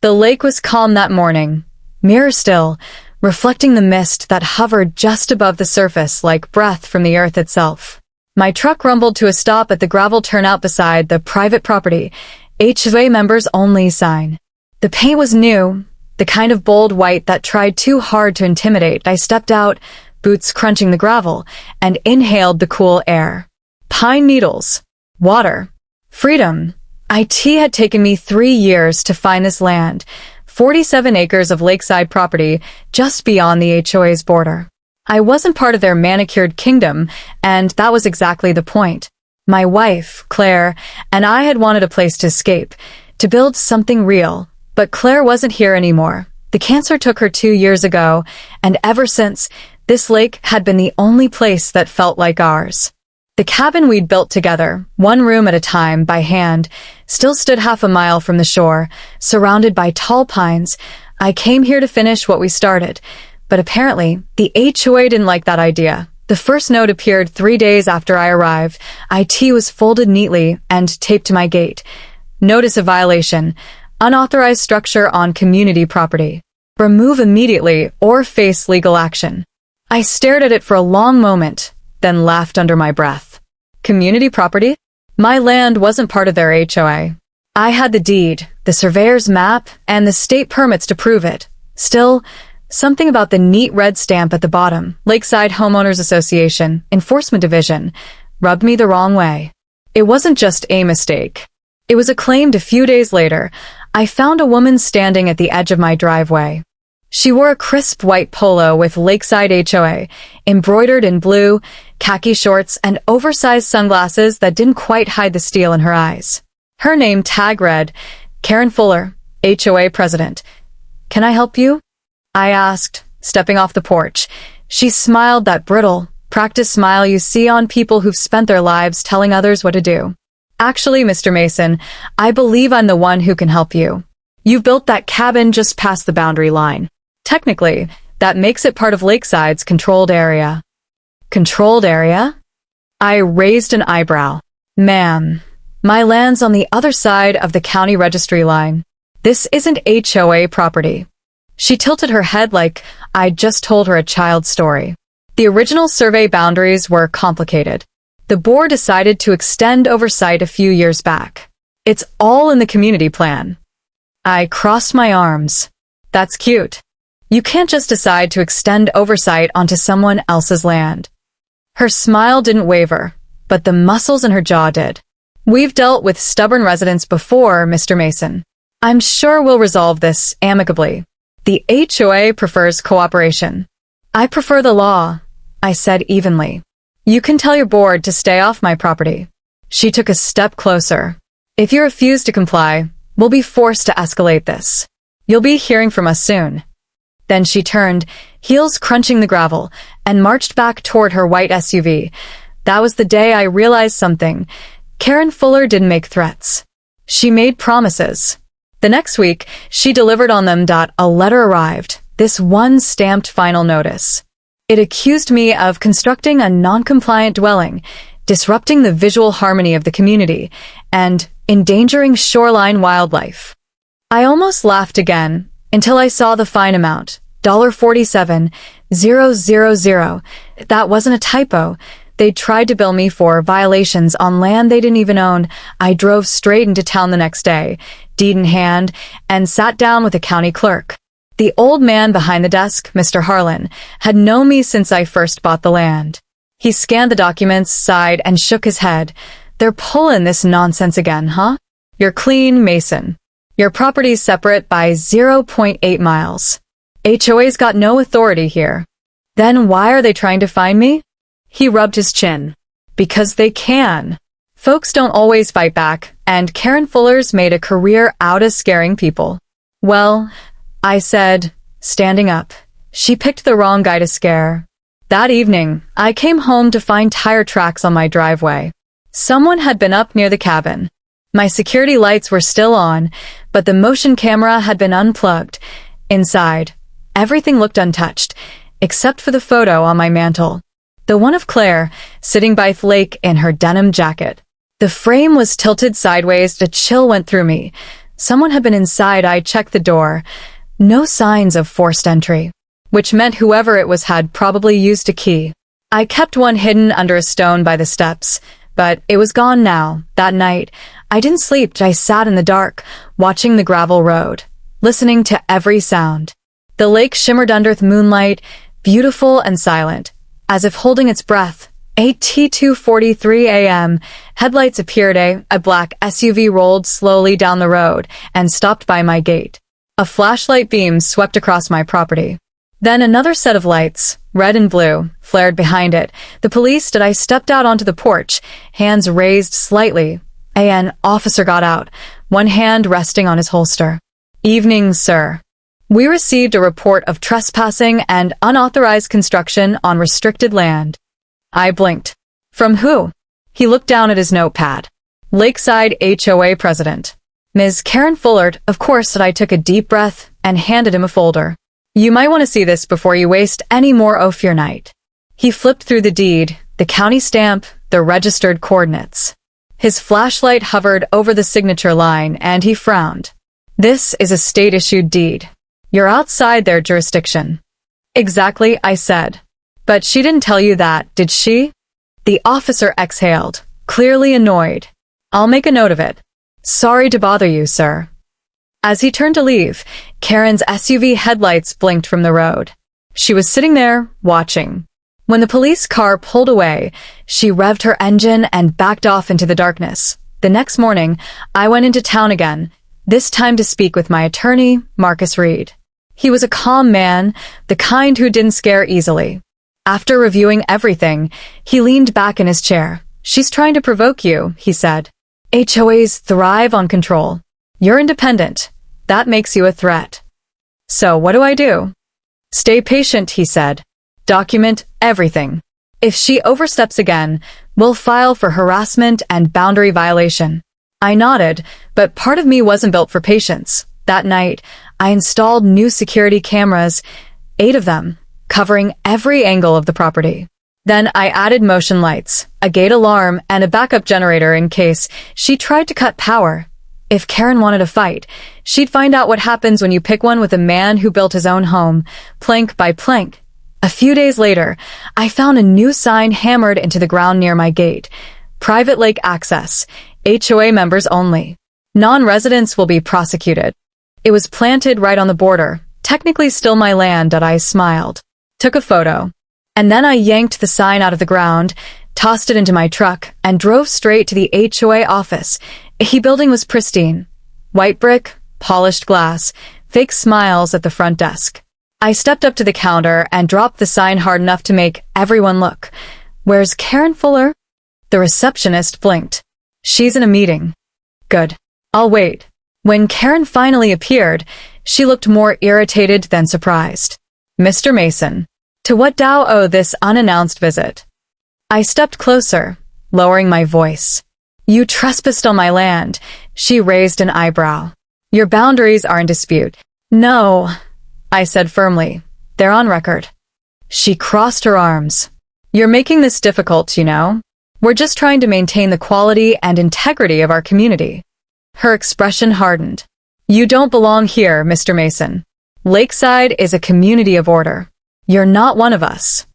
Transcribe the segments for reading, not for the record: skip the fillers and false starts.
The lake was calm that morning, mirror still, reflecting the mist that hovered just above the surface like breath from the earth itself. My truck rumbled to a stop at the gravel turnout beside the private property, HOA members only sign. The paint was new, the kind of bold white that tried too hard to intimidate. I stepped out, boots crunching the gravel, and inhaled the cool air. Pine needles, water, freedom. It had taken me 3 years to find this land, 47 acres of lakeside property just beyond the HOA's border. I wasn't part of their manicured kingdom, and that was exactly the point. My wife, Claire, and I had wanted a place to escape, to build something real, but Claire wasn't here anymore. The cancer took her 2 years ago, and ever since, this lake had been the only place that felt like ours. The cabin we'd built together, one room at a time by hand, still stood half a mile from the shore, surrounded by tall pines. I came here to finish what we started, but apparently, the HOA didn't like that idea. The first note appeared 3 days after I arrived. IT was folded neatly and taped to my gate. Notice of violation. Unauthorized structure on community property. Remove immediately or face legal action. I stared at it for a long moment, then laughed under my breath. Community property? My land wasn't part of their HOA. I had the deed, the surveyor's map, and the state permits to prove it. Still, something about the neat red stamp at the bottom, Lakeside Homeowners Association, Enforcement Division, rubbed me the wrong way. It wasn't just a mistake. It was acclaimed a few days later. I found a woman standing at the edge of my driveway. She wore a crisp white polo with Lakeside HOA, embroidered in blue, khaki shorts, and oversized sunglasses that didn't quite hide the steel in her eyes. Her name tag read, Karen Fuller, HOA President. "Can I help you?" I asked, stepping off the porch. She smiled, that brittle, practiced smile you see on people who've spent their lives telling others what to do. "Actually, Mr. Mason, I believe I'm the one who can help you. You've built that cabin just past the boundary line. Technically, that makes it part of Lakeside's controlled area." Controlled area? I raised an eyebrow. "Ma'am, my land's on the other side of the county registry line. This isn't HOA property." She tilted her head like I'd just told her a child's story. The original survey boundaries were complicated. The board decided to extend oversight a few years back. It's all in the community plan. I crossed my arms. "That's cute. You can't just decide to extend oversight onto someone else's land." Her smile didn't waver, but the muscles in her jaw did. "We've dealt with stubborn residents before, Mr. Mason. I'm sure we'll resolve this amicably. The HOA prefers cooperation." "I prefer the law," I said evenly. "You can tell your board to stay off my property." She took a step closer. "If you refuse to comply, we'll be forced to escalate this. You'll be hearing from us soon." Then she turned, heels crunching the gravel, and marched back toward her white SUV. That was the day I realized something. Karen Fuller didn't make threats. She made promises. The next week, she delivered on them. A letter arrived, this one stamped final notice. It accused me of constructing a non-compliant dwelling, disrupting the visual harmony of the community, and endangering shoreline wildlife. I almost laughed again, until I saw the fine amount, $47,000. That wasn't a typo. They tried to bill me for violations on land they didn't even own. I drove straight into town the next day, deed in hand, and sat down with the county clerk. The old man behind the desk, Mr. Harlan, had known me since I first bought the land. He scanned the documents, sighed, and shook his head. "They're pulling this nonsense again, huh? You're clean, Mason. Your property's separate by 0.8 miles. HOA's got no authority here." "Then why are they trying to find me?" He rubbed his chin. "Because they can. Folks don't always fight back, and Karen Fuller's made a career out of scaring people." "Well," I said, standing up, "she picked the wrong guy to scare." That evening, I came home to find tire tracks on my driveway. Someone had been up near the cabin. My security lights were still on, but the motion camera had been unplugged. Inside, everything looked untouched, except for the photo on my mantle. The one of Claire, sitting by the lake in her denim jacket. The frame was tilted sideways. A chill went through me. Someone had been inside. I checked the door. No signs of forced entry, which meant whoever it was had probably used a key. I kept one hidden under a stone by the steps, but it was gone now. That night, I didn't sleep. I sat in the dark, watching the gravel road, listening to every sound. The lake shimmered under the moonlight, beautiful and silent, as if holding its breath. 8:43 a.m. Headlights appeared. A black SUV rolled slowly down the road and stopped by my gate. A flashlight beam swept across my property. Then another set of lights, red and blue, flared behind it. The police stood. I stepped out onto the porch, hands raised slightly. An officer got out, one hand resting on his holster. "Evening, sir. We received a report of trespassing and unauthorized construction on restricted land." I blinked. "From who?" He looked down at his notepad. "Lakeside HOA president, Ms. Karen Fullard." Of course, I took a deep breath and handed him a folder. "You might want to see this before you waste any more of your night." He flipped through the deed, the county stamp, the registered coordinates. His flashlight hovered over the signature line, and he frowned. "This is a state-issued deed. You're outside their jurisdiction." "Exactly," I said. "But she didn't tell you that, did she?" The officer exhaled, clearly annoyed. "I'll make a note of it. Sorry to bother you, sir." As he turned to leave, Karen's SUV headlights blinked from the road. She was sitting there, watching. When the police car pulled away, she revved her engine and backed off into the darkness. The next morning, I went into town again, this time to speak with my attorney, Marcus Reed. He was a calm man, the kind who didn't scare easily. After reviewing everything, he leaned back in his chair. "She's trying to provoke you," he said. "HOAs thrive on control. You're independent. That makes you a threat. So what do I do?" "Stay patient," he said. "Document everything. If she oversteps again, we'll file for harassment and boundary violation." I nodded, but part of me wasn't built for patience. That night, I installed new security cameras, 8 of them, covering every angle of the property. Then I added motion lights, a gate alarm, and a backup generator in case she tried to cut power. If Karen wanted a fight, she'd find out what happens when you pick one with a man who built his own home, plank by plank. A few days later, I found a new sign hammered into the ground near my gate. "Private lake access. HOA members only. Non-residents will be prosecuted." It was planted right on the border, technically still my land. I smiled, took a photo, and then I yanked the sign out of the ground, tossed it into my truck, and drove straight to the HOA office. The building was pristine. White brick, polished glass, fake smiles at the front desk. I stepped up to the counter and dropped the sign hard enough to make everyone look. "Where's Karen Fuller?" The receptionist blinked. "She's in a meeting." "Good. I'll wait." When Karen finally appeared, she looked more irritated than surprised. "Mr. Mason, to what do I owe this unannounced visit?" I stepped closer, lowering my voice. "You trespassed on my land." She raised an eyebrow. "Your boundaries are in dispute." "No," I said firmly. "They're on record." She crossed her arms. "You're making this difficult, you know. We're just trying to maintain the quality and integrity of our community." Her expression hardened. "You don't belong here, Mr. Mason. Lakeside is a community of order. You're not one of us."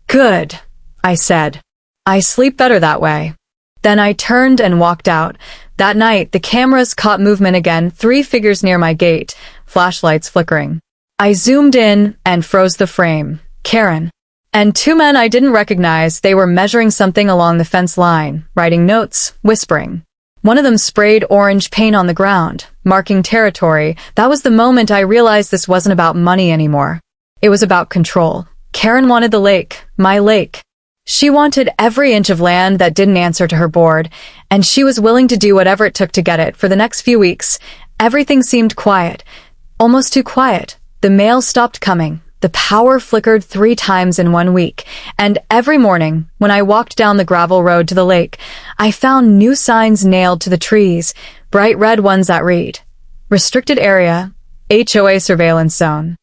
"Good," I said. "I sleep better that way." Then I turned and walked out. That night, the cameras caught movement again, 3 figures near my gate, flashlights flickering. I zoomed in and froze the frame. Karen. And 2 men I didn't recognize. They were measuring something along the fence line, writing notes, whispering. One of them sprayed orange paint on the ground, marking territory. That was the moment I realized this wasn't about money anymore. It was about control. Karen wanted the lake, my lake. She wanted every inch of land that didn't answer to her board, and she was willing to do whatever it took to get it. For the next few weeks, everything seemed quiet, almost too quiet. The mail stopped coming. The power flickered 3 times in 1 week, and every morning, when I walked down the gravel road to the lake, I found new signs nailed to the trees, bright red ones that read, "Restricted Area, HOA Surveillance Zone."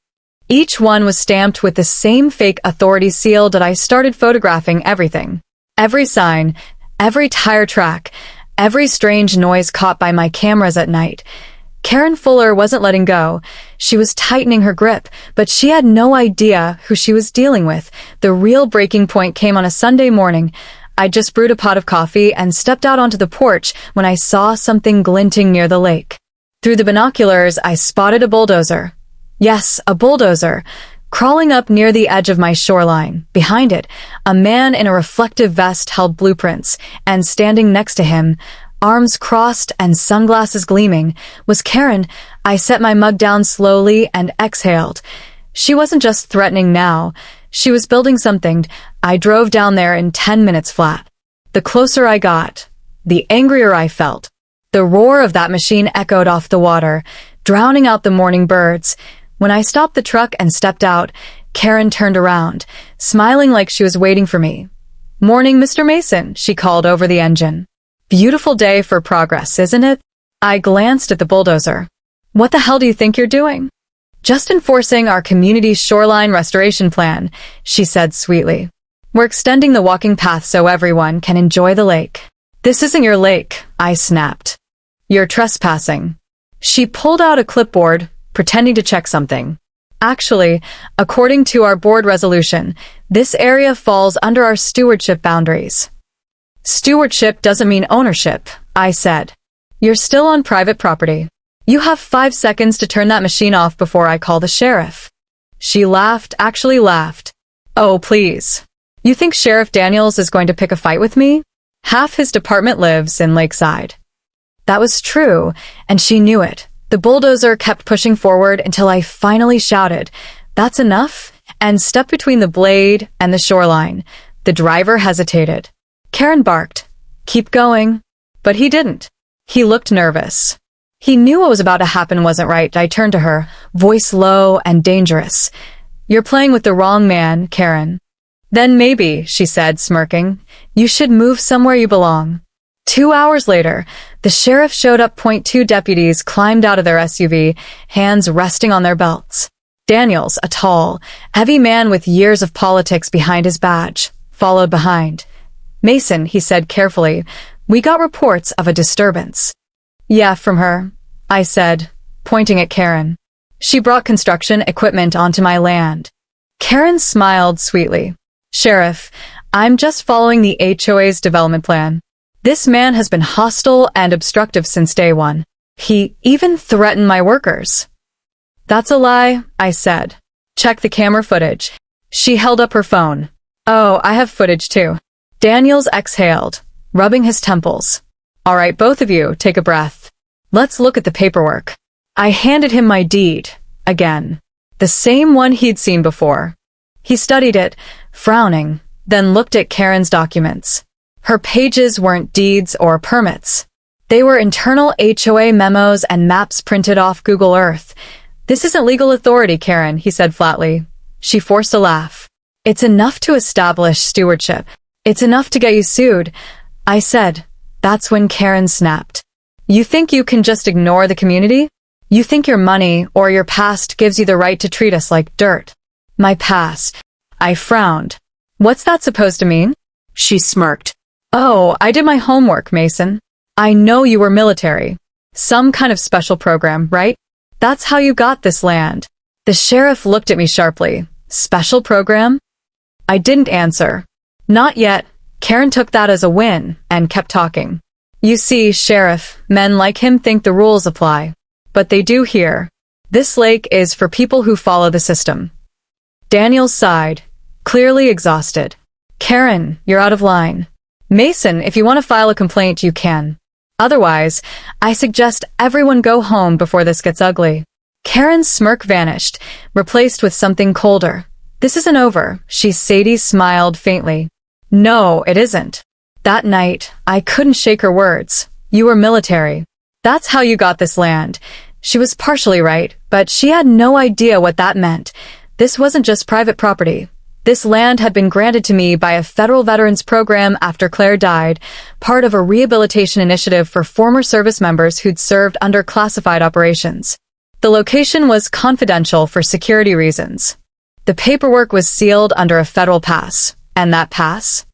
Each one was stamped with the same fake authority seal that I started photographing everything. Every sign, every tire track, every strange noise caught by my cameras at night. Karen Fuller wasn't letting go. She was tightening her grip, but she had no idea who she was dealing with. The real breaking point came on a Sunday morning. I just brewed a pot of coffee and stepped out onto the porch when I saw something glinting near the lake. Through the binoculars, I spotted a bulldozer. Yes, a bulldozer. Crawling up near the edge of my shoreline. Behind it, a man in a reflective vest held blueprints, and standing next to him, arms crossed and sunglasses gleaming, was Karen. I set my mug down slowly and exhaled. She wasn't just threatening now. She was building something. I drove down there in 10 minutes flat. The closer I got, the angrier I felt. The roar of that machine echoed off the water, drowning out the morning birds. When I stopped the truck and stepped out, Karen turned around, smiling like she was waiting for me. "Morning, Mr. Mason," she called over the engine. "Beautiful day for progress, isn't it?" I glanced at the bulldozer. "What the hell do you think you're doing?" "Just enforcing our community's shoreline restoration plan," she said sweetly. "We're extending the walking path so everyone can enjoy the lake." "This isn't your lake," I snapped. "You're trespassing." She pulled out a clipboard, pretending to check something. "Actually, according to our board resolution, this area falls under our stewardship boundaries." "Stewardship doesn't mean ownership," I said. "You're still on private property. You have 5 seconds to turn that machine off before I call the sheriff." She laughed, actually laughed. "Oh, please. You think Sheriff Daniels is going to pick a fight with me? Half his department lives in Lakeside." That was true, and she knew it. The bulldozer kept pushing forward until I finally shouted, "That's enough," and stepped between the blade and the shoreline. The driver hesitated. Karen barked, "Keep going." But he didn't. He looked nervous. He knew what was about to happen wasn't right. I turned to her, voice low and dangerous. "You're playing with the wrong man, Karen." "Then maybe," she said, smirking, "you should move somewhere you belong." 2 hours later, the sheriff showed up. 2 deputies climbed out of their SUV, hands resting on their belts. Daniels, a tall, heavy man with years of politics behind his badge, followed behind. "Mason," he said carefully, "we got reports of a disturbance." "Yeah, from her," I said, pointing at Karen. "She brought construction equipment onto my land." Karen smiled sweetly. "Sheriff, I'm just following the HOA's development plan. This man has been hostile and obstructive since day one. He even threatened my workers." "That's a lie," I said. "Check the camera footage." She held up her phone. "Oh, I have footage too." Daniels exhaled, rubbing his temples. "All right, both of you, take a breath. Let's look at the paperwork." I handed him my deed, again. The same one he'd seen before. He studied it, frowning, then looked at Karen's documents. Her pages weren't deeds or permits. They were internal HOA memos and maps printed off Google Earth. "This isn't legal authority, Karen," he said flatly. She forced a laugh. "It's enough to establish stewardship. It's enough to get you sued," I said. That's when Karen snapped. "You think you can just ignore the community? You think your money or your past gives you the right to treat us like dirt?" "My past." I frowned. "What's that supposed to mean?" She smirked. "Oh, I did my homework, Mason. I know you were military. Some kind of special program, right? That's how you got this land." The sheriff looked at me sharply. "Special program?" I didn't answer. "Not yet." Karen took that as a win and kept talking. "You see, Sheriff, men like him think the rules apply. But they do here. This lake is for people who follow the system." Daniel sighed, clearly exhausted. "Karen, you're out of line. Mason, if you want to file a complaint, you can. Otherwise, I suggest everyone go home before this gets ugly." Karen's smirk vanished, replaced with something colder. "This isn't over," Sadie smiled faintly. "No, it isn't. That night, I couldn't shake her words. You were military. That's how you got this land." She was partially right, but she had no idea what that meant. This wasn't just private property. This land had been granted to me by a federal veterans program after Claire died, part of a rehabilitation initiative for former service members who'd served under classified operations. The location was confidential for security reasons. The paperwork was sealed under a federal pass, and that pass?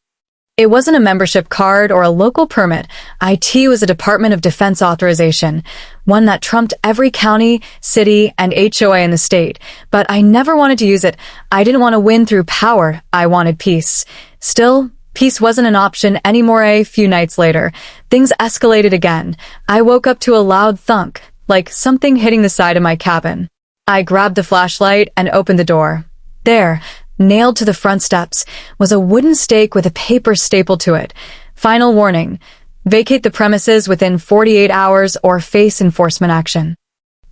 It wasn't a membership card or a local permit. IT was a Department of Defense authorization, one that trumped every county, city, and HOA in the state. But I never wanted to use it. I didn't want to win through power. I wanted peace. Still, peace wasn't an option anymore. A few nights later, things escalated again. I woke up to a loud thunk, like something hitting the side of my cabin. I grabbed the flashlight and opened the door. There, nailed to the front steps, was a wooden stake with a paper stapled to it. Final warning: vacate the premises within 48 hours or face enforcement action.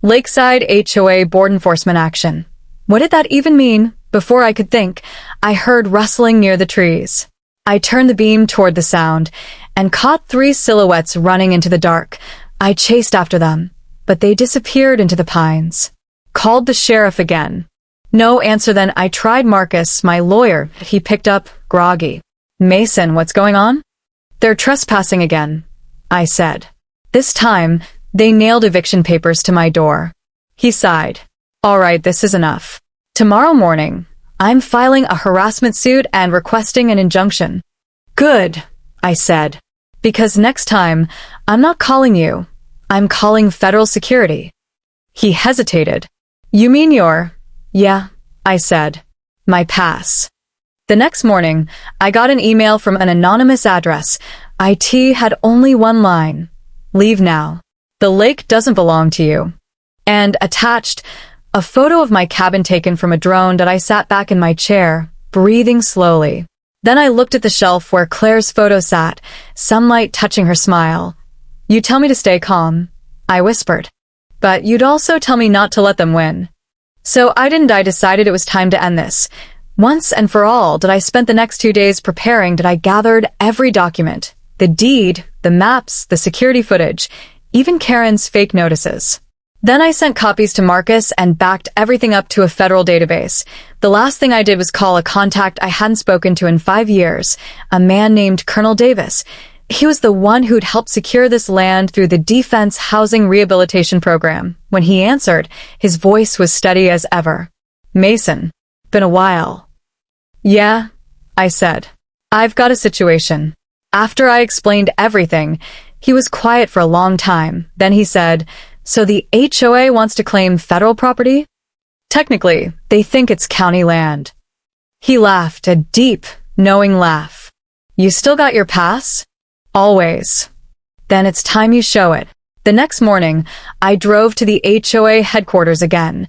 Lakeside HOA Board Enforcement Action. What did that even mean? Before I could think, I heard rustling near the trees. I turned the beam toward the sound and caught 3 silhouettes running into the dark. I chased after them, but they disappeared into the pines. Called the sheriff again. No answer. Then I tried Marcus, my lawyer. He picked up, groggy. Mason, what's going on? They're trespassing again, I said. This time, they nailed eviction papers to my door. He sighed. All right, this is enough. Tomorrow morning, I'm filing a harassment suit and requesting an injunction. Good, I said. Because next time, I'm not calling you. I'm calling federal security. He hesitated. You mean your... Yeah, I said. My pass. The next morning, I got an email from an anonymous address. IT had only one line. Leave now. The lake doesn't belong to you. And attached, a photo of my cabin taken from a drone that I sat back in my chair, breathing slowly. Then I looked at the shelf where Claire's photo sat, sunlight touching her smile. You tell me to stay calm, I whispered. But you'd also tell me not to let them win. So I decided it was time to end this. Once and for all, I spent the next 2 days preparing. I gathered every document. The deed, the maps, the security footage, even Karen's fake notices. Then I sent copies to Marcus and backed everything up to a federal database. The last thing I did was call a contact I hadn't spoken to in 5 years, a man named Colonel Davis. He was the one who'd helped secure this land through the Defense Housing Rehabilitation Program. When he answered, his voice was steady as ever. Mason, been a while. Yeah, I said. I've got a situation. After I explained everything, he was quiet for a long time. Then he said, so the HOA wants to claim federal property? Technically, they think it's county land. He laughed, a deep, knowing laugh. You still got your pass? Always. Then it's time you show it. The next morning, I drove to the HOA headquarters again.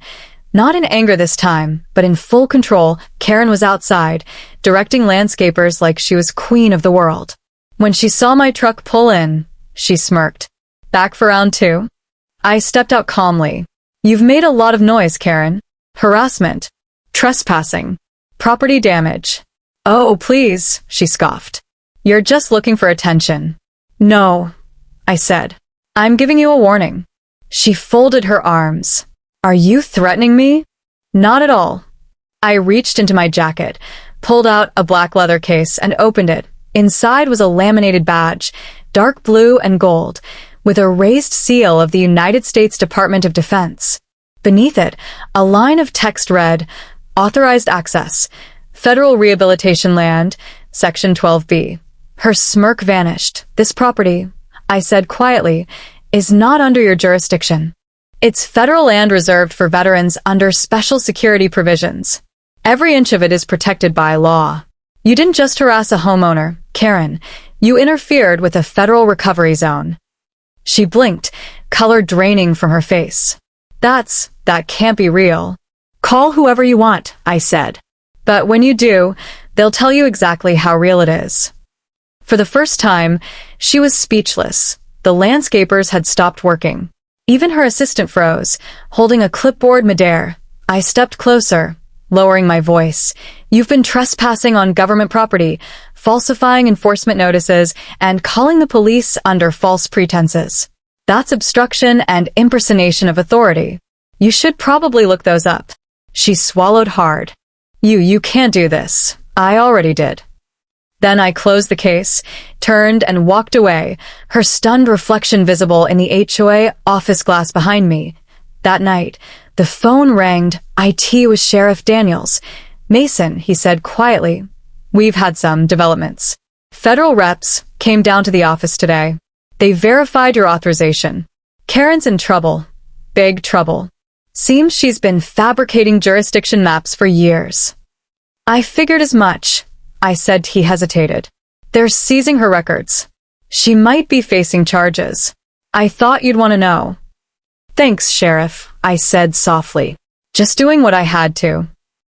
Not in anger this time, but in full control. Karen was outside, directing landscapers like she was queen of the world. When she saw my truck pull in, she smirked. Back for round 2? I stepped out calmly. You've made a lot of noise, Karen. Harassment. Trespassing. Property damage. Oh, please, she scoffed. You're just looking for attention. No, I said. I'm giving you a warning. She folded her arms. Are you threatening me? Not at all. I reached into my jacket, pulled out a black leather case, and opened it. Inside was a laminated badge, dark blue and gold, with a raised seal of the United States Department of Defense. Beneath it, a line of text read, Authorized Access, Federal Rehabilitation Land, Section 12B. Her smirk vanished. This property, I said quietly, is not under your jurisdiction. It's federal land reserved for veterans under special security provisions. Every inch of it is protected by law. You didn't just harass a homeowner, Karen. You interfered with a federal recovery zone. She blinked, color draining from her face. That can't be real. Call whoever you want, I said. But when you do, they'll tell you exactly how real it is. For the first time, she was speechless. The landscapers had stopped working. Even her assistant froze, holding a clipboard midair. I stepped closer, lowering my voice. You've been trespassing on government property, falsifying enforcement notices, and calling the police under false pretenses. That's obstruction and impersonation of authority. You should probably look those up. She swallowed hard. You can't do this. I already did. Then I closed the case, turned and walked away, her stunned reflection visible in the HOA office glass behind me. That night, the phone rang. IT was Sheriff Daniels. Mason, he said quietly. We've had some developments. Federal reps came down to the office today. They verified your authorization. Karen's in trouble. Big trouble. Seems she's been fabricating jurisdiction maps for years. I figured as much, I said. He hesitated. They're seizing her records. She might be facing charges. I thought you'd want to know. Thanks, Sheriff, I said softly. Just doing what I had to.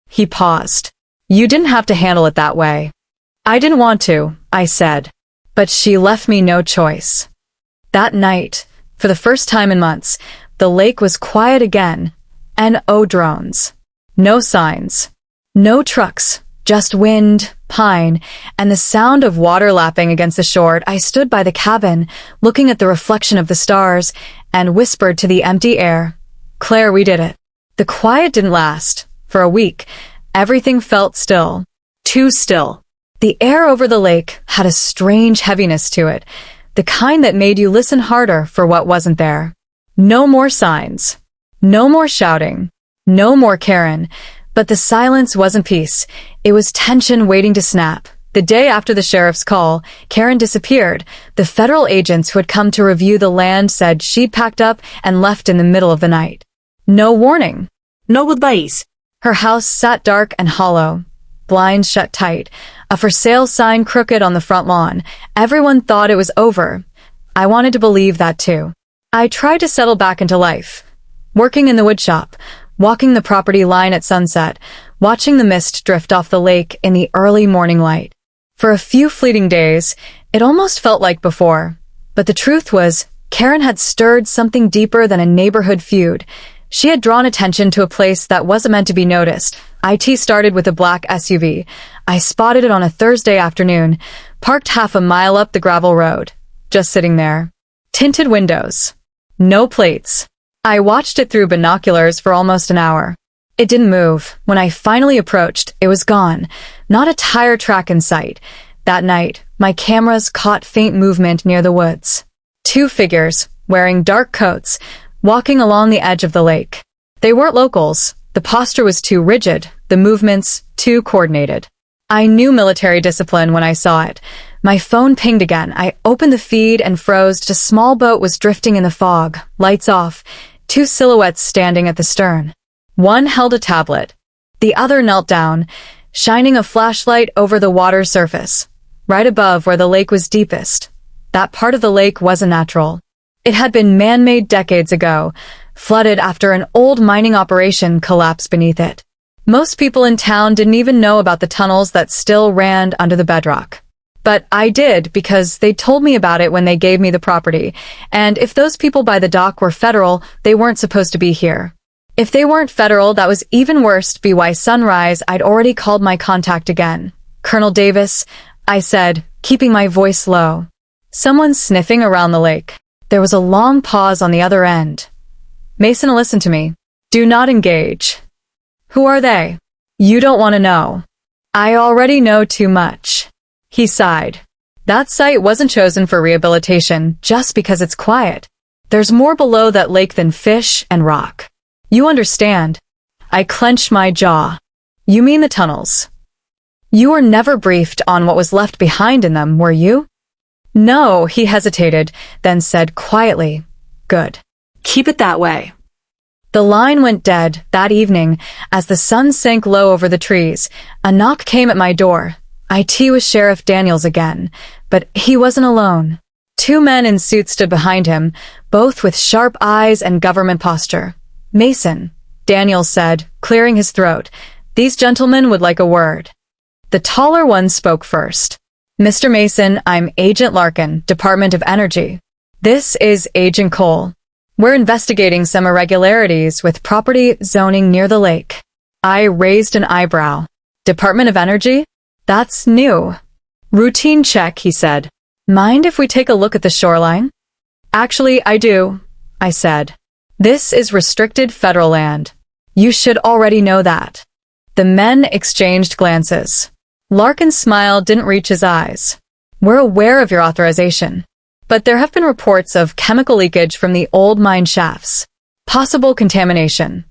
He paused. You didn't have to handle it that way. I didn't want to, I said. But she left me no choice. That night, for the first time in months, the lake was quiet again. No drones. No signs. No trucks. Just wind, pine, and the sound of water lapping against the shore. I stood by the cabin, looking at the reflection of the stars, and whispered to the empty air, Claire, we did it. The quiet didn't last. For a week, everything felt still. Too still. The air over the lake had a strange heaviness to it, the kind that made you listen harder for what wasn't there. No more signs. No more shouting. No more Karen. But the silence wasn't peace. It was tension waiting to snap. The day after the sheriff's call, Karen disappeared. The federal agents who had come to review the land said she'd packed up and left in the middle of the night. No warning. No goodbyes. Her house sat dark and hollow. Blinds shut tight. A for sale sign crooked on the front lawn. Everyone thought it was over. I wanted to believe that too. I tried to settle back into life. Working in the woodshop, walking the property line at sunset, watching the mist drift off the lake in the early morning light. For a few fleeting days, it almost felt like before. But the truth was, Karen had stirred something deeper than a neighborhood feud. She had drawn attention to a place that wasn't meant to be noticed. IT started with a black SUV. I spotted it on a Thursday afternoon, parked half a mile up the gravel road. Just sitting there. Tinted windows. No plates. I watched it through binoculars for almost an hour. It didn't move. When I finally approached, it was gone. Not a tire track in sight. That night, my cameras caught faint movement near the woods. Two figures, wearing dark coats, walking along the edge of the lake. They weren't locals. The posture was too rigid, the movements too coordinated. I knew military discipline when I saw it. My phone pinged again. I opened the feed and froze. A small boat was drifting in the fog, lights off, two silhouettes standing at the stern. One held a tablet. The other knelt down, shining a flashlight over the water's surface, right above where the lake was deepest. That part of the lake wasn't natural. It had been man-made decades ago, flooded after an old mining operation collapsed beneath it. Most people in town didn't even know about the tunnels that still ran under the bedrock. But I did, because they told me about it when they gave me the property, and if those people by the dock were federal, they weren't supposed to be here. If they weren't federal, that was even worse. By sunrise, I'd already called my contact again. Colonel Davis, I said, keeping my voice low. Someone's sniffing around the lake. There was a long pause on the other end. Mason, listen to me. Do not engage. Who are they? You don't want to know. I already know too much. He sighed. That site wasn't chosen for rehabilitation just because it's quiet. There's more below that lake than fish and rock. You understand? I clenched my jaw. You mean the tunnels? You were never briefed on what was left behind in them, were you? No, he hesitated, then said quietly, Good. Keep it that way. The line went dead that evening as the sun sank low over the trees. A knock came at my door. IT was Sheriff Daniels again, but he wasn't alone. Two men in suits stood behind him, both with sharp eyes and government posture. Mason, Daniels said, clearing his throat. These gentlemen would like a word. The taller one spoke first. Mr. Mason, I'm Agent Larkin, Department of Energy. This is Agent Cole. We're investigating some irregularities with property zoning near the lake. I raised an eyebrow. Department of Energy? That's new. Routine check, he said. Mind if we take a look at the shoreline? Actually, I do, I said. This is restricted federal land. You should already know that. The men exchanged glances. Larkin's smile didn't reach his eyes. We're aware of your authorization. But there have been reports of chemical leakage from the old mine shafts. Possible contamination.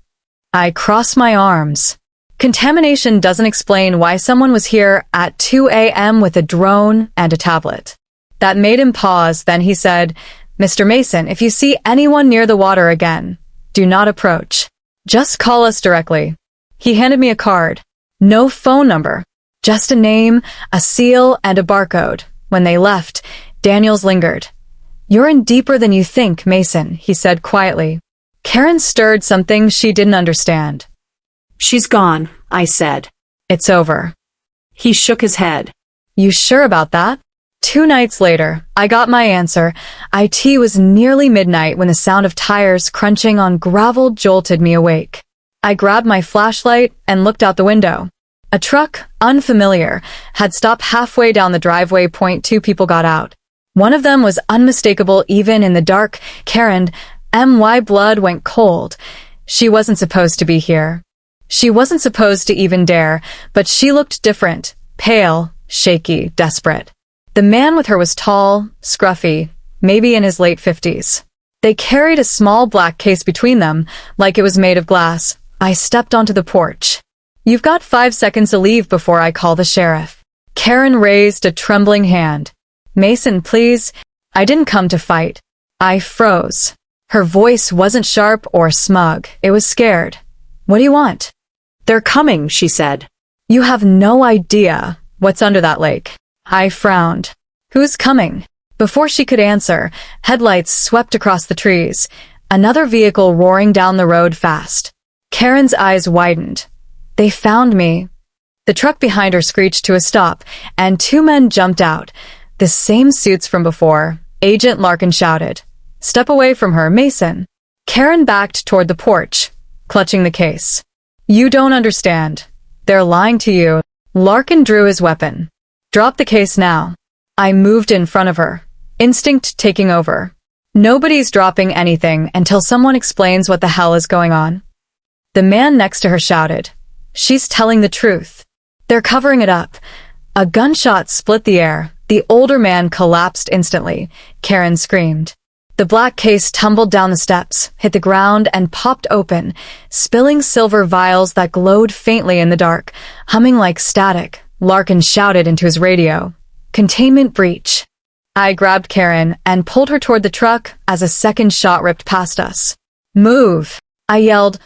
I crossed my arms. Contamination doesn't explain why someone was here at 2 a.m. with a drone and a tablet. That made him pause, then he said, "Mr. Mason, if you see anyone near the water again, do not approach. Just call us directly." He handed me a card. No phone number. Just a name, a seal, and a barcode. When they left, Daniels lingered. "You're in deeper than you think, Mason," he said quietly. Karen stirred something she didn't understand. "She's gone," I said. "It's over." He shook his head. "You sure about that?" 2 nights later, I got my answer. It was nearly midnight when the sound of tires crunching on gravel jolted me awake. I grabbed my flashlight and looked out the window. A truck, unfamiliar, had stopped halfway down the driveway. 2 people got out. One of them was unmistakable even in the dark. Karen, my blood went cold. She wasn't supposed to be here. She wasn't supposed to even dare, but she looked different, pale, shaky, desperate. The man with her was tall, scruffy, maybe in his late 50s. They carried a small black case between them, like it was made of glass. I stepped onto the porch. "You've got 5 seconds to leave before I call the sheriff." Karen raised a trembling hand. "Mason, please." I didn't come to fight. I froze. Her voice wasn't sharp or smug. It was scared. "What do you want?" "They're coming," she said. "You have no idea what's under that lake." I frowned. "Who's coming?" Before she could answer, headlights swept across the trees. Another vehicle roaring down the road fast. Karen's eyes widened. "They found me." The truck behind her screeched to a stop, and 2 men jumped out. The same suits from before. Agent Larkin shouted, "Step away from her, Mason." Karen backed toward the porch, clutching the case. "You don't understand. They're lying to you." Larkin drew his weapon. "Drop the case now." I moved in front of her, instinct taking over. Nobody's dropping anything until someone explains what the hell is going on. The man next to her shouted, "She's telling the truth. They're covering it up." A gunshot split the air. The older man collapsed instantly. Karen screamed. The black case tumbled down the steps, hit the ground, and popped open, spilling silver vials that glowed faintly in the dark, humming like static. Larkin shouted into his radio, "Containment breach." I grabbed Karen and pulled her toward the truck as a second shot ripped past us. "Move!" I yelled.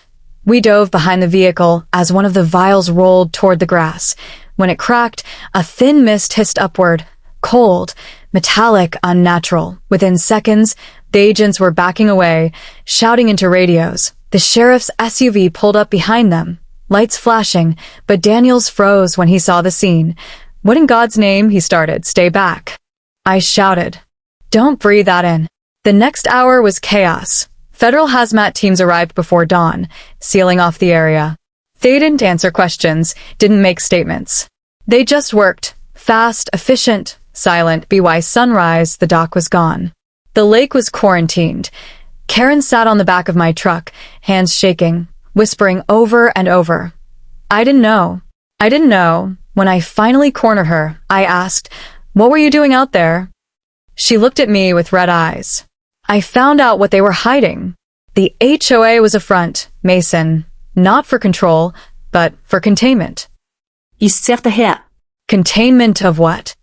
We dove behind the vehicle as one of the vials rolled toward the grass. When it cracked, a thin mist hissed upward, cold, metallic, unnatural. Within seconds, the agents were backing away, shouting into radios. The sheriff's SUV pulled up behind them, lights flashing, but Daniels froze when he saw the scene. "What in God's name?" he started. "Stay back." I shouted, "Don't breathe that in." The next hour was chaos. Federal hazmat teams arrived before dawn, sealing off the area. They didn't answer questions, didn't make statements. They just worked, fast, efficient, silent. By sunrise, the dock was gone. The lake was quarantined. Karen sat on the back of my truck, hands shaking, whispering over and over, "I didn't know. I didn't know." When I finally cornered her, I asked, "What were you doing out there?" She looked at me with red eyes. I found out what they were hiding. The HOA was a front, Mason, not for control, but for containment. Containment of what?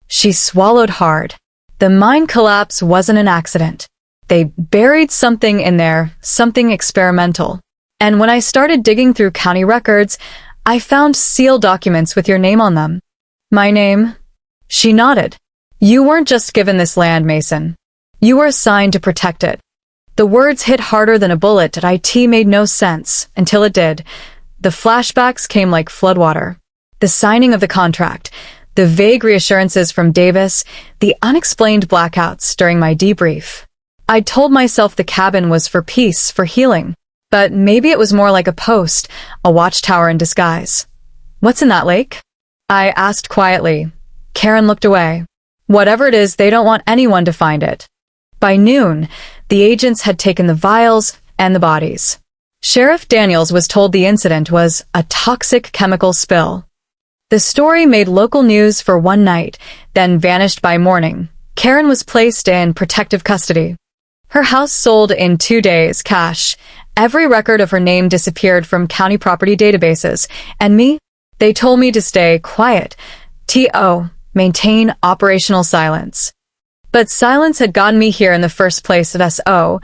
She swallowed hard. The mine collapse wasn't an accident. They buried something in there, something experimental. And when I started digging through county records, I found sealed documents with your name on them. My name? She nodded. You weren't just given this land, Mason. You were assigned to protect it. The words hit harder than a bullet. It made no sense, until it did. The flashbacks came like floodwater. The signing of the contract, the vague reassurances from Davis, the unexplained blackouts during my debrief. I told myself the cabin was for peace, for healing. But maybe it was more like a post, a watchtower in disguise. What's in that lake? I asked quietly. Karen looked away. Whatever it is, they don't want anyone to find it. By noon, the agents had taken the vials and the bodies. Sheriff Daniels was told the incident was a toxic chemical spill. The story made local news for one night, then vanished by morning. Karen was placed in protective custody. Her house sold in 2 days, cash, Every record of her name disappeared from county property databases. And me? They told me to stay quiet. Maintain operational silence. But silence had gotten me here in the first place at SO.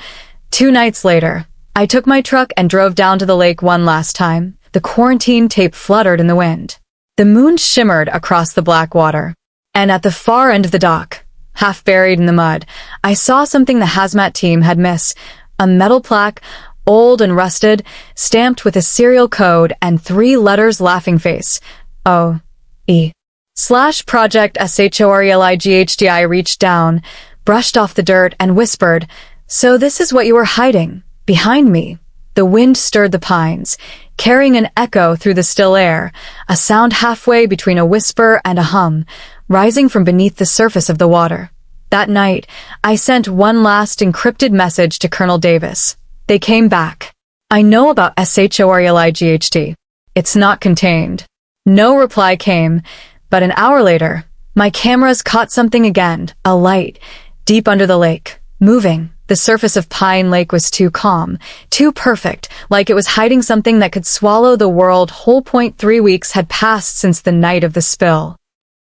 2 nights later, I took my truck and drove down to the lake one last time. The quarantine tape fluttered in the wind. The moon shimmered across the black water. And at the far end of the dock, half buried in the mud, I saw something the hazmat team had missed. A metal plaque, old and rusted, stamped with a serial code and 3 letters laughing face. O-E. /Project Shorelight. I reached down, brushed off the dirt, and whispered, "So this is what you were hiding." Behind me, the wind stirred the pines, carrying an echo through the still air, a sound halfway between a whisper and a hum, rising from beneath the surface of the water. That night, I sent one last encrypted message to Colonel Davis. They came back. "I know about Shorelight. It's not contained." No reply came. But an hour later, my cameras caught something again, a light, deep under the lake, moving. The surface of Pine Lake was too calm, too perfect, like it was hiding something that could swallow the world whole. 3 weeks had passed since the night of the spill.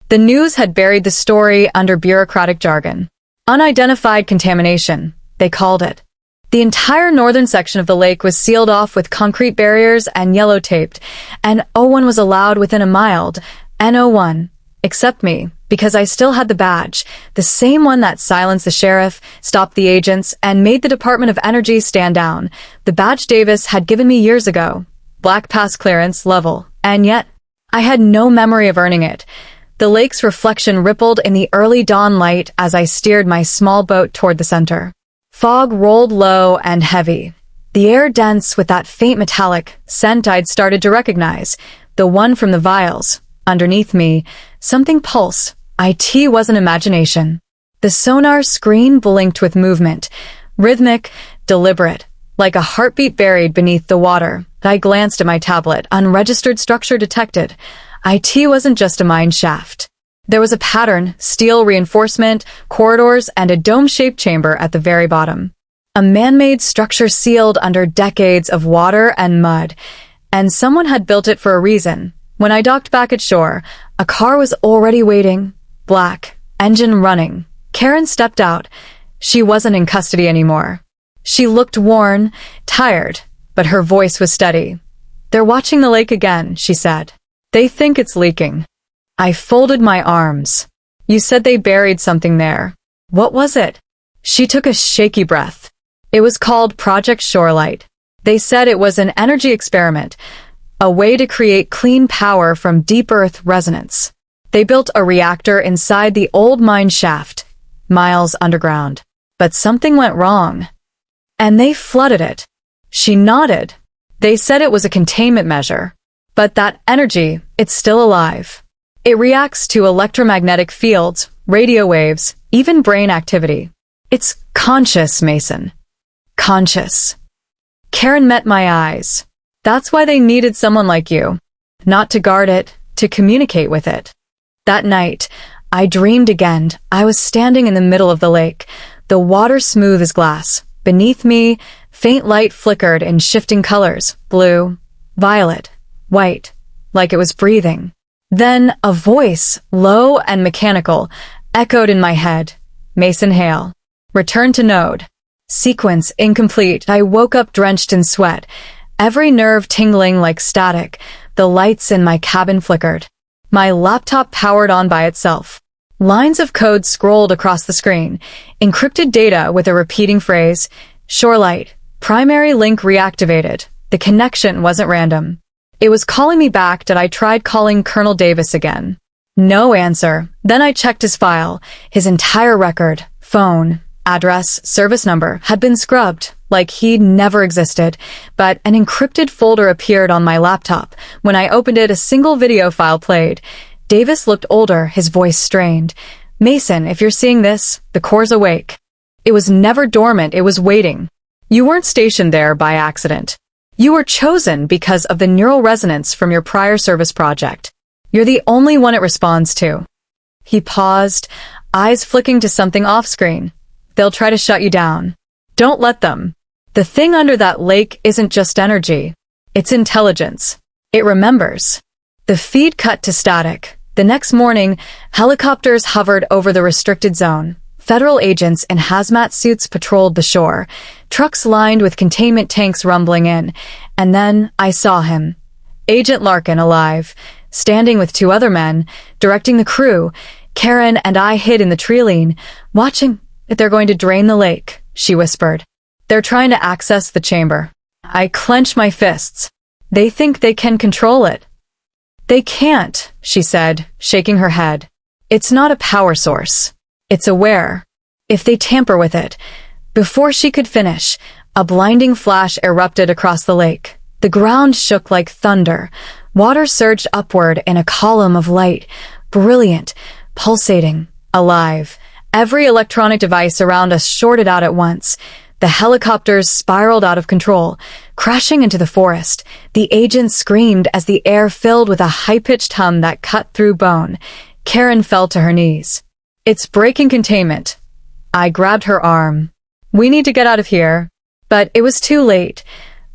The news had buried the story under bureaucratic jargon. Unidentified contamination, they called it. The entire northern section of the lake was sealed off with concrete barriers and yellow taped, and no one was allowed within a mile. No one, except me, because I still had the badge, the same one that silenced the sheriff, stopped the agents, and made the Department of Energy stand down. The badge Davis had given me years ago. Black pass clearance level. And yet, I had no memory of earning it. The lake's reflection rippled in the early dawn light as I steered my small boat toward the center. Fog rolled low and heavy, the air dense with that faint metallic scent I'd started to recognize, the one from the vials. Underneath me, something pulsed. It wasn't imagination. The sonar screen blinked with movement, rhythmic, deliberate, like a heartbeat buried beneath the water. I glanced at my tablet. Unregistered structure detected. It wasn't just a mine shaft. There was a pattern, steel reinforcement, corridors, and a dome-shaped chamber at the very bottom. A man-made structure sealed under decades of water and mud. And someone had built it for a reason. When I docked back at shore, a car was already waiting, black, engine running. Karen stepped out. She wasn't in custody anymore. She looked worn, tired, but her voice was steady. "They're watching the lake again," she said. "They think it's leaking." I folded my arms. "You said they buried something there. What was it?" She took a shaky breath. "It was called Project Shorelight. They said it was an energy experiment, a way to create clean power from deep earth resonance. They built a reactor inside the old mine shaft, miles underground. But something went wrong. And they flooded it." She nodded. "They said it was a containment measure. But that energy, it's still alive. It reacts to electromagnetic fields, radio waves, even brain activity. It's conscious, Mason. Conscious." Karen met my eyes. "That's why they needed someone like you. Not to guard it, to communicate with it." That night, I dreamed again. I was standing in the middle of the lake, the water smooth as glass. Beneath me, faint light flickered in shifting colors, blue, violet, white, like it was breathing. Then a voice, low and mechanical, echoed in my head. "Mason Hale. Return to node." Sequence incomplete. I woke up drenched in sweat, every nerve tingling like static. The lights in my cabin flickered. My laptop powered on by itself. Lines of code scrolled across the screen, encrypted data with a repeating phrase, "Shorelight, primary link reactivated." The connection wasn't random. It was calling me back. That I tried calling Colonel Davis again. No answer. Then I checked his file. His entire record, phone, address, service number, had been scrubbed, like he'd never existed. But an encrypted folder appeared on my laptop. When I opened it, a single video file played. Davis looked older, his voice strained. "Mason, if you're seeing this, the core's awake. It was never dormant, it was waiting. You weren't stationed there by accident. You were chosen because of the neural resonance from your prior service project. You're the only one it responds to." He paused, eyes flicking to something off-screen. "They'll try to shut you down. Don't let them." The thing under that lake isn't just energy. It's intelligence. It remembers. The feed cut to static. The next morning, helicopters hovered over the restricted zone. Federal agents in hazmat suits patrolled the shore, trucks lined with containment tanks rumbling in. And then I saw him. Agent Larkin alive, standing with two other men, directing the crew. Karen and I hid in the treeline, watching. They're going to drain the lake, she whispered. They're trying to access the chamber. I clench my fists. They think they can control it. They can't, she said, shaking her head. It's not a power source. It's aware. If they tamper with it. Before she could finish, a blinding flash erupted across the lake. The ground shook like thunder. Water surged upward in a column of light, brilliant, pulsating, alive. Every electronic device around us shorted out at once. The helicopters spiraled out of control, crashing into the forest. The agents screamed as the air filled with a high-pitched hum that cut through bone. Karen fell to her knees. It's breaking containment. I grabbed her arm. We need to get out of here. But it was too late.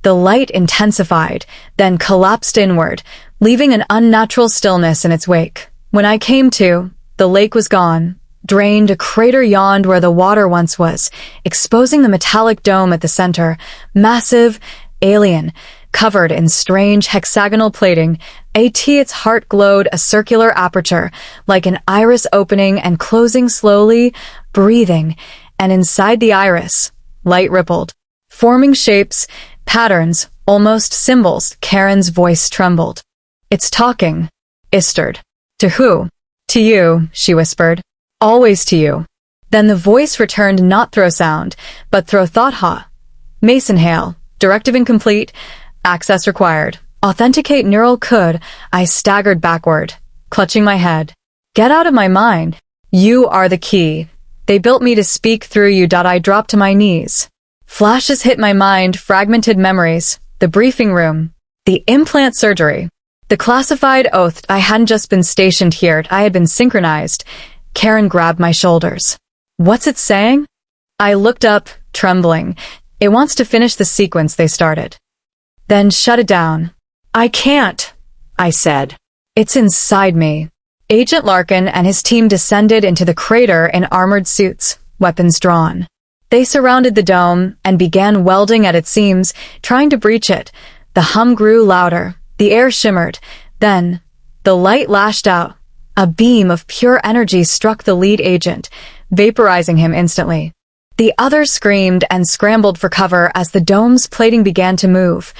The light intensified, then collapsed inward, leaving an unnatural stillness in its wake. When I came to, the lake was gone. Drained, a crater yawned where the water once was, exposing the metallic dome at the center, massive, alien, covered in strange hexagonal plating. Its heart glowed a circular aperture, like an iris opening and closing slowly, breathing, and inside the iris, light rippled, forming shapes, patterns, almost symbols. Karen's voice trembled. It's talking, Istered. To who? To you, she whispered. Always to you. Then the voice returned, not throw sound, but throw thought. Ha. Mason Hale. Directive incomplete. Access required. Authenticate neural code. I staggered backward, clutching my head. Get out of my mind. You are the key. They built me to speak through you. I dropped to my knees. Flashes hit my mind, fragmented memories. The briefing room. The implant surgery. The classified oath. I hadn't just been stationed here, I had been synchronized. Karen grabbed my shoulders. What's it saying? I looked up, trembling. It wants to finish the sequence they started. Then shut it down. I can't, I said. It's inside me. Agent Larkin and his team descended into the crater in armored suits, weapons drawn. They surrounded the dome and began welding at its seams, trying to breach it. The hum grew louder. The air shimmered. Then, the light lashed out. A beam of pure energy struck the lead agent, vaporizing him instantly. The others screamed and scrambled for cover as the dome's plating began to move,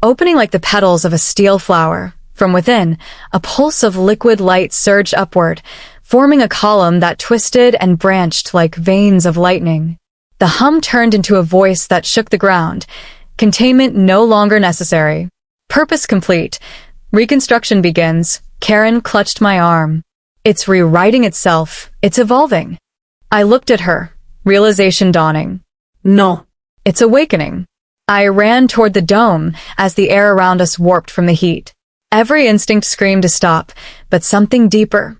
opening like the petals of a steel flower. From within, a pulse of liquid light surged upward, forming a column that twisted and branched like veins of lightning. The hum turned into a voice that shook the ground. Containment no longer necessary. Purpose complete. Reconstruction begins. Karen clutched my arm. It's rewriting itself. It's evolving. I looked at her, realization dawning. No. It's awakening. I ran toward the dome as the air around us warped from the heat. Every instinct screamed to stop, but something deeper,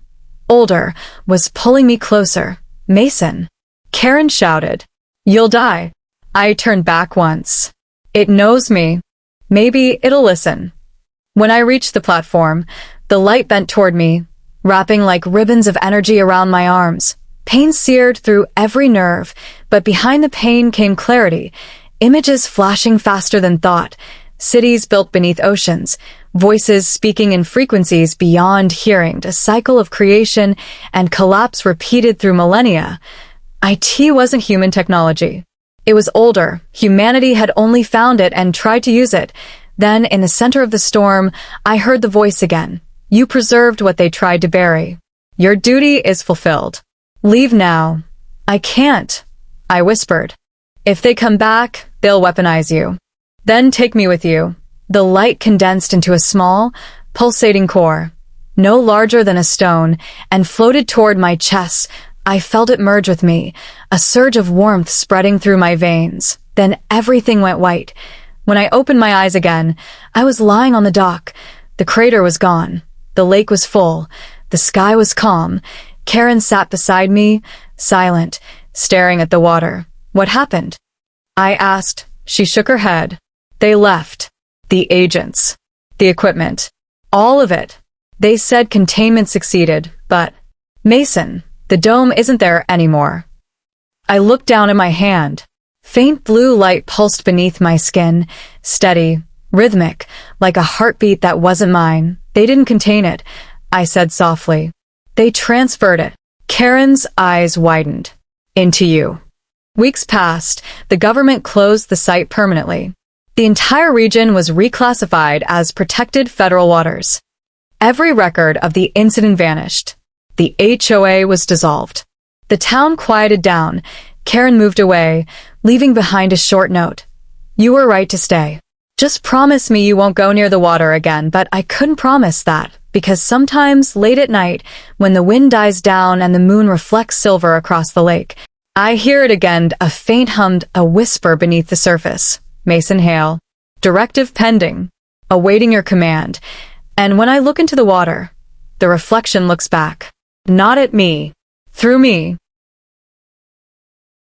older, was pulling me closer. Mason. Karen shouted. You'll die. I turned back once. It knows me. Maybe it'll listen. When I reached the platform, the light bent toward me, wrapping like ribbons of energy around my arms. Pain seared through every nerve, but behind the pain came clarity, images flashing faster than thought, cities built beneath oceans, voices speaking in frequencies beyond hearing, a cycle of creation and collapse repeated through millennia. IT wasn't human technology. It was older. Humanity had only found it and tried to use it. Then, in the center of the storm, I heard the voice again. You preserved what they tried to bury. Your duty is fulfilled. Leave now. I can't, I whispered. If they come back, they'll weaponize you. Then take me with you. The light condensed into a small, pulsating core, no larger than a stone, and floated toward my chest. I felt it merge with me, a surge of warmth spreading through my veins. Then everything went white. When I opened my eyes again, I was lying on the dock. The crater was gone. The lake was full. The sky was calm. Karen sat beside me, silent, staring at the water. What happened? I asked, She shook her head. They left. The agents. The equipment. All of it. They said containment succeeded, but… Mason, the dome isn't there anymore. I looked down at my hand. Faint blue light pulsed beneath my skin, steady, rhythmic, like a heartbeat that wasn't mine. They didn't contain it, I said softly. They transferred it. Karen's eyes widened. Into you. Weeks passed. The government closed the site permanently. The entire region was reclassified as protected federal waters. Every record of the incident vanished. The HOA was dissolved. The town quieted down. Karen moved away, leaving behind a short note. You were right to stay. Just promise me you won't go near the water again, but I couldn't promise that, because sometimes, late at night, when the wind dies down and the moon reflects silver across the lake, I hear it again, a faint hum, a whisper beneath the surface. Mason Hale. Directive pending. Awaiting your command. And when I look into the water, the reflection looks back. Not at me. Through me.